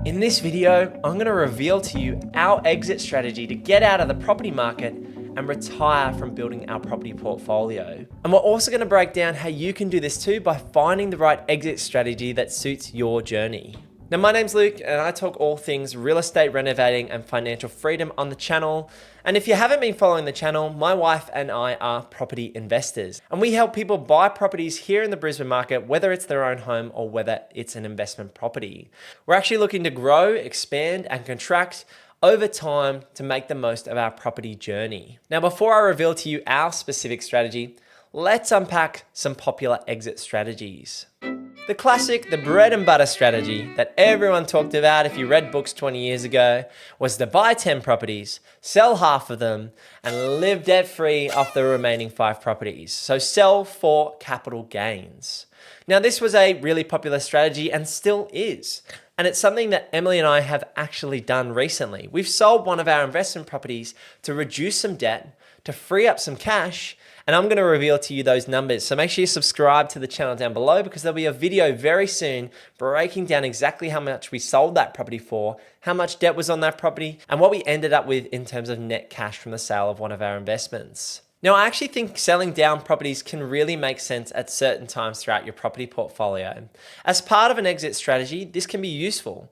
In this video, I'm going to reveal to you our exit strategy to get out of the property market and retire from building our property portfolio. And we're also going to break down how you can do this too by finding the right exit strategy that suits your journey. Now, my name's Luke and I talk all things real estate, renovating and financial freedom on the channel. And if you haven't been following the channel, my wife and I are property investors. And we help people buy properties here in the Brisbane market, whether it's their own home or whether it's an investment property. We're actually looking to grow, expand and contract over time to make the most of our property journey. Now, before I reveal to you our specific strategy, let's unpack some popular exit strategies. The classic, the bread and butter strategy that everyone talked about if you read books 20 years ago was to buy 10 properties, sell half of them, and live debt-free off the remaining 5 properties. So sell for capital gains. Now, this was a really popular strategy and still is. And it's something that Emily and I have actually done recently. We've sold one of our investment properties to reduce some debt, to free up some cash, and I'm going to reveal to you those numbers. So make sure you subscribe to the channel down below because there'll be a video very soon breaking down exactly how much we sold that property for, how much debt was on that property, and what we ended up with in terms of net cash from the sale of one of our investments. Now, I actually think selling down properties can really make sense at certain times throughout your property portfolio. As part of an exit strategy, this can be useful.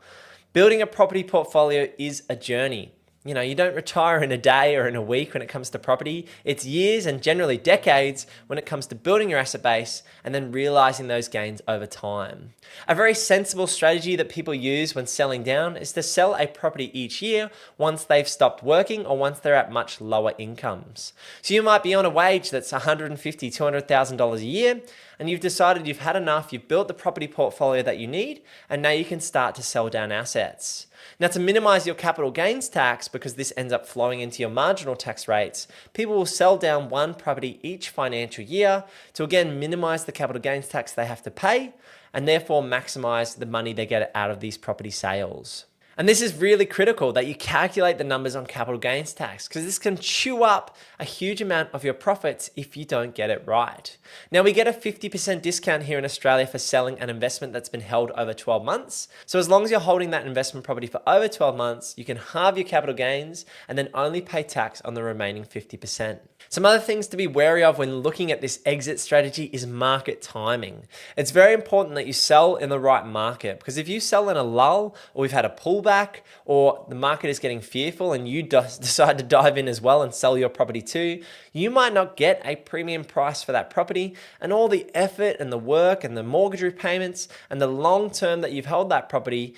Building a property portfolio is a journey. You know, you don't retire in a day or in a week when it comes to property. It's years and generally decades when it comes to building your asset base and then realizing those gains over time. A very sensible strategy that people use when selling down is to sell a property each year once they've stopped working or once they're at much lower incomes. So you might be on a wage that's $150,000, $200,000 a year, and you've decided you've had enough, you've built the property portfolio that you need, and now you can start to sell down assets. Now, to minimize your capital gains tax, because this ends up flowing into your marginal tax rates, people will sell down one property each financial year to again minimize the capital gains tax they have to pay and therefore maximize the money they get out of these property sales. And this is really critical that you calculate the numbers on capital gains tax because this can chew up a huge amount of your profits if you don't get it right. Now, we get a 50% discount here in Australia for selling an investment that's been held over 12 months. So as long as you're holding that investment property for over 12 months, you can halve your capital gains and then only pay tax on the remaining 50%. Some other things to be wary of when looking at this exit strategy is market timing. It's very important that you sell in the right market because if you sell in a lull or we've had a pullback or the market is getting fearful and you decide to dive in as well and sell your property too, you might not get a premium price for that property and all the effort and the work and the mortgage repayments and the long term that you've held that property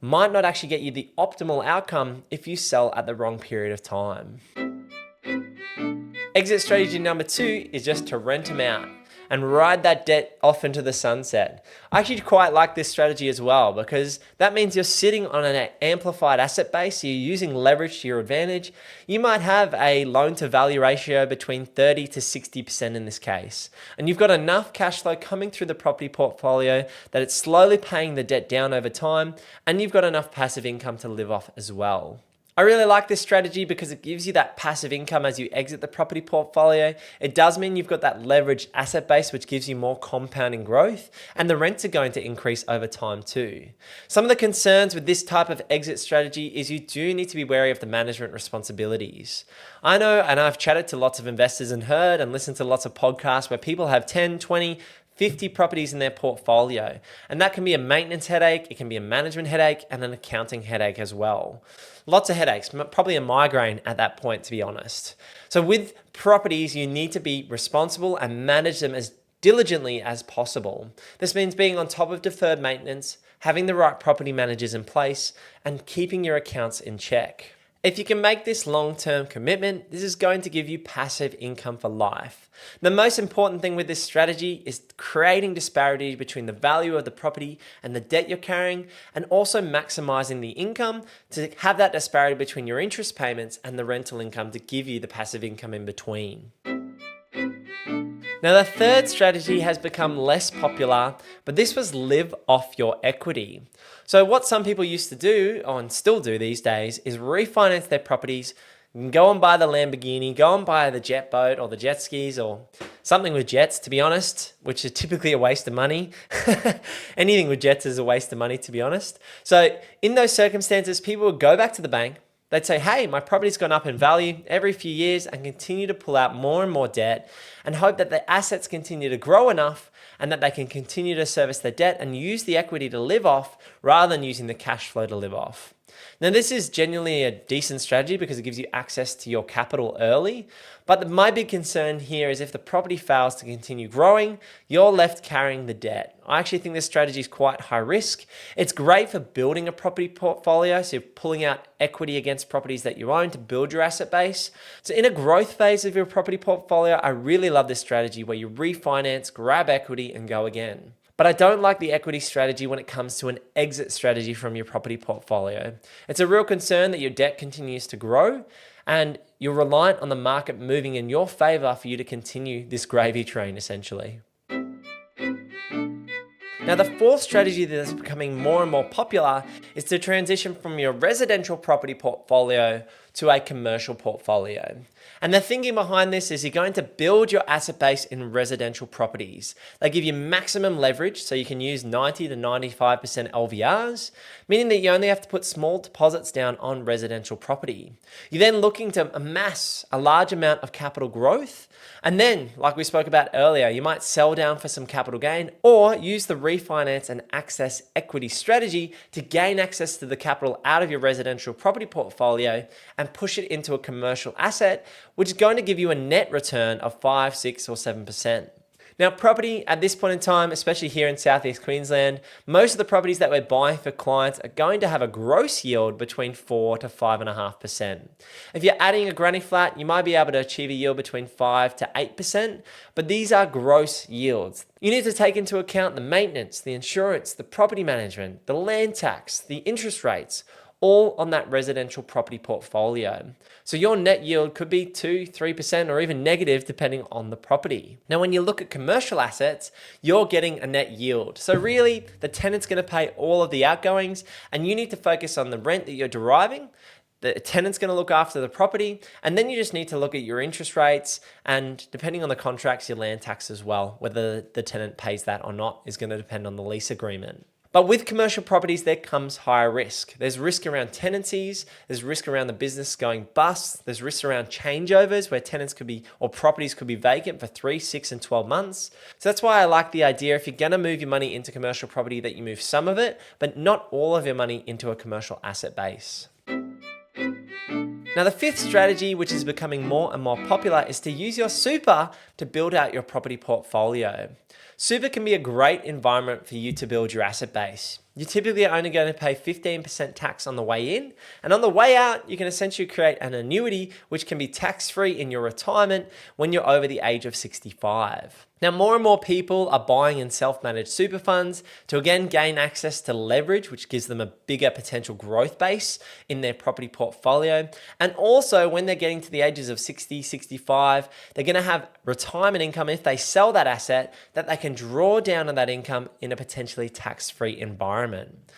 might not actually get you the optimal outcome if you sell at the wrong period of time. Exit strategy number 2 is just to rent them out and ride that debt off into the sunset. I actually quite like this strategy as well because that means you're sitting on an amplified asset base, so you're using leverage to your advantage. You might have a loan to value ratio between 30 to 60% in this case. And you've got enough cash flow coming through the property portfolio that it's slowly paying the debt down over time, and you've got enough passive income to live off as well. I really like this strategy because it gives you that passive income as you exit the property portfolio. It does mean you've got that leveraged asset base, which gives you more compounding growth, and the rents are going to increase over time too. Some of the concerns with this type of exit strategy is you do need to be wary of the management responsibilities. I know, and I've chatted to lots of investors and heard and listened to lots of podcasts where people have 10, 20, 50 properties in their portfolio. And that can be a maintenance headache, it can be a management headache, and an accounting headache as well. Lots of headaches, probably a migraine at that point, to be honest. So with properties, you need to be responsible and manage them as diligently as possible. This means being on top of deferred maintenance, having the right property managers in place, and keeping your accounts in check. If you can make this long-term commitment, this is going to give you passive income for life. The most important thing with this strategy is creating disparity between the value of the property and the debt you're carrying, and also maximizing the income to have that disparity between your interest payments and the rental income to give you the passive income in between. Now, the third strategy has become less popular, but this was live off your equity. So what some people used to do, and still do these days, is refinance their properties, You can go and buy the Lamborghini, go and buy the jet boat or the jet skis or something with jets, to be honest, which is typically a waste of money. Anything with jets is a waste of money, to be honest. So in those circumstances, people would go back to the bank. They'd say, hey, my property's gone up in value every few years, and continue to pull out more and more debt and hope that the assets continue to grow enough and that they can continue to service their debt and use the equity to live off rather than using the cash flow to live off. Now, this is genuinely a decent strategy because it gives you access to your capital early. But my big concern here is if the property fails to continue growing, you're left carrying the debt. I actually think this strategy is quite high risk. It's great for building a property portfolio, so you're pulling out equity against properties that you own to build your asset base. So in a growth phase of your property portfolio, I really love this strategy where you refinance, grab equity, and go again. But I don't like the equity strategy when it comes to an exit strategy from your property portfolio. It's a real concern that your debt continues to grow and you're reliant on the market moving in your favor for you to continue this gravy train, essentially. Now, the fourth strategy that is becoming more and more popular is to transition from your residential property portfolio to a commercial portfolio. And the thinking behind this is you're going to build your asset base in residential properties. They give you maximum leverage, so you can use 90 to 95% LVRs, meaning that you only have to put small deposits down on residential property. You're then looking to amass a large amount of capital growth. And then, like we spoke about earlier, you might sell down for some capital gain or use the refinance and access equity strategy to gain access to the capital out of your residential property portfolio and push it into a commercial asset, which is going to give you a net return of 5, 6, or 7%. Now, property at this point in time, especially here in Southeast Queensland, most of the properties that we're buying for clients are going to have a gross yield between 4 to 5.5%. If you're adding a granny flat, you might be able to achieve a yield between 5 to 8%, but these are gross yields. You need to take into account the maintenance, the insurance, the property management, the land tax, the interest rates, all on that residential property portfolio. So your net yield could be 2, 3%, or even negative depending on the property. Now, when you look at commercial assets, you're getting a net yield. So really, the tenant's going to pay all of the outgoings, and you need to focus on the rent that you're deriving. The tenant's going to look after the property, and then you just need to look at your interest rates, and depending on the contracts, your land tax as well. Whether the tenant pays that or not is going to depend on the lease agreement. But with commercial properties, there comes higher risk. There's risk around tenancies, there's risk around the business going bust, there's risk around changeovers where tenants could be, or properties could be vacant for 3, 6, and 12 months. So that's why I like the idea, if you're gonna move your money into commercial property, that you move some of it, but not all of your money into a commercial asset base. Now, the fifth strategy, which is becoming more and more popular, is to use your super to build out your property portfolio. Super can be a great environment for you to build your asset base. You're typically only going to pay 15% tax on the way in, and on the way out, you can essentially create an annuity which can be tax-free in your retirement when you're over the age of 65. Now, more and more people are buying and self-managed super funds to again gain access to leverage, which gives them a bigger potential growth base in their property portfolio. And also, when they're getting to the ages of 60, 65, they're going to have retirement income if they sell that asset that they can draw down on that income in a potentially tax-free environment.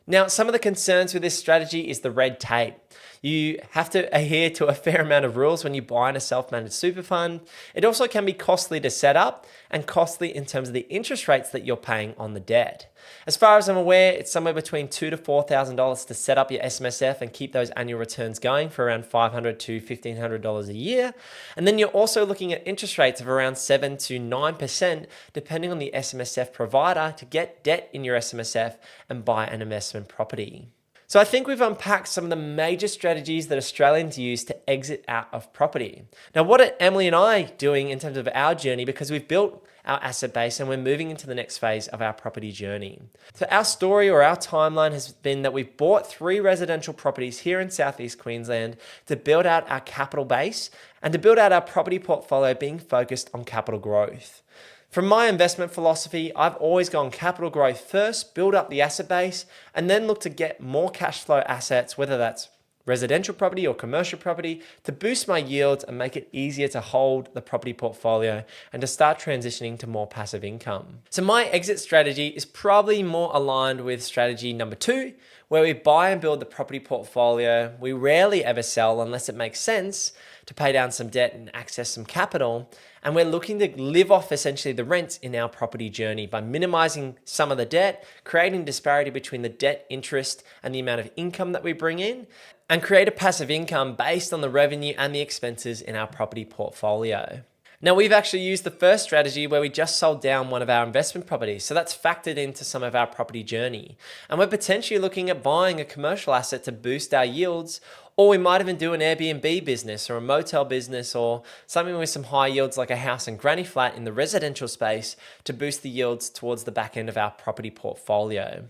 Now, some of the concerns with this strategy is the red tape. You have to adhere to a fair amount of rules when you buy in a self-managed super fund. It also can be costly to set up and costly in terms of the interest rates that you're paying on the debt. As far as I'm aware, it's somewhere between $2,000 to $4,000 to set up your SMSF and keep those annual returns going for around $500 to $1,500 a year. And then you're also looking at interest rates of around 7 to 9%, depending on the SMSF provider, to get debt in your SMSF and buy an investment property. So I think we've unpacked some of the major strategies that Australians use to exit out of property. Now, what are Emily and I doing in terms of our journey? Because we've built our asset base and we're moving into the next phase of our property journey. So our story or our timeline has been that we've bought 3 residential properties here in Southeast Queensland to build out our capital base and to build out our property portfolio being focused on capital growth. From my investment philosophy, I've always gone capital growth first, build up the asset base, and then look to get more cash flow assets, whether that's residential property or commercial property to boost my yields and make it easier to hold the property portfolio and to start transitioning to more passive income. So my exit strategy is probably more aligned with strategy number 2, where we buy and build the property portfolio. We rarely ever sell unless it makes sense to pay down some debt and access some capital. And we're looking to live off essentially the rents in our property journey by minimizing some of the debt, creating disparity between the debt interest and the amount of income that we bring in, and create a passive income based on the revenue and the expenses in our property portfolio. Now, we've actually used the first strategy where we just sold down one of our investment properties. So that's factored into some of our property journey. And we're potentially looking at buying a commercial asset to boost our yields, or we might even do an Airbnb business or a motel business or something with some high yields like a house and granny flat in the residential space to boost the yields towards the back end of our property portfolio.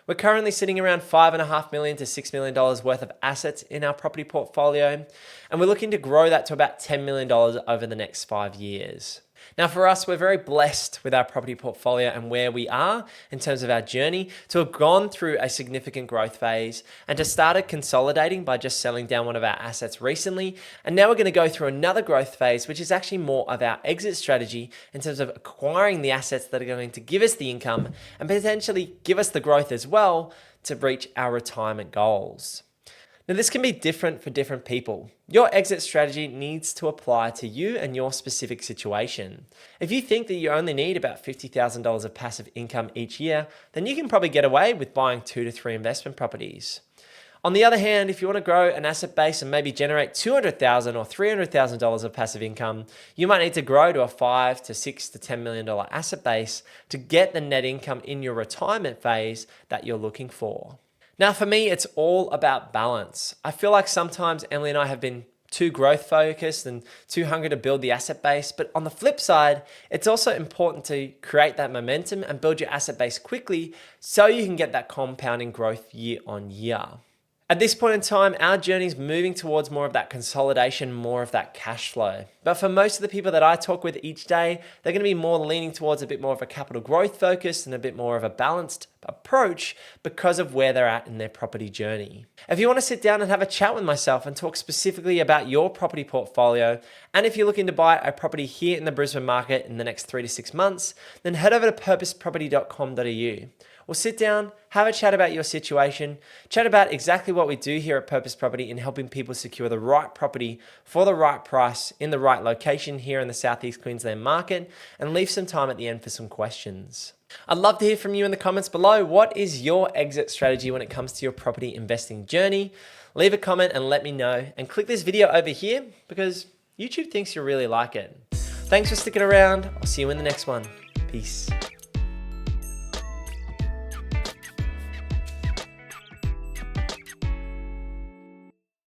We're currently sitting around $5.5 million to $6 million worth of assets in our property portfolio, and we're looking to grow that to about $10 million over the next 5 years. Now for us, we're very blessed with our property portfolio and where we are in terms of our journey to have gone through a significant growth phase and to started consolidating by just selling down one of our assets recently. And now we're going to go through another growth phase, which is actually more of our exit strategy in terms of acquiring the assets that are going to give us the income and potentially give us the growth as well to reach our retirement goals. Now, this can be different for different people. Your exit strategy needs to apply to you and your specific situation. If you think that you only need about $50,000 of passive income each year, then you can probably get away with buying 2 to 3 investment properties. On the other hand, if you want to grow an asset base and maybe generate $200,000 or $300,000 of passive income, you might need to grow to a $5 to $6 to $10 million asset base to get the net income in your retirement phase that you're looking for. Now, for me, it's all about balance. I feel like sometimes Emily and I have been too growth focused and too hungry to build the asset base. But on the flip side, it's also important to create that momentum and build your asset base quickly so you can get that compounding growth year on year. At this point in time, our journey is moving towards more of that consolidation, more of that cash flow. But for most of the people that I talk with each day, they're going to be more leaning towards a bit more of a capital growth focus and a bit more of a balanced approach because of where they're at in their property journey. If you want to sit down and have a chat with myself and talk specifically about your property portfolio, and if you're looking to buy a property here in the Brisbane market in the next 3 to 6 months, then head over to purposeproperty.com.au. We'll sit down, have a chat about your situation, chat about exactly what we do here at Purpose Property in helping people secure the right property for the right price in the right location here in the Southeast Queensland market, and leave some time at the end for some questions. I'd love to hear from you in the comments below. What is your exit strategy when it comes to your property investing journey? Leave a comment and let me know, and click this video over here because YouTube thinks you'll really like it. Thanks for sticking around. I'll see you in the next one. Peace.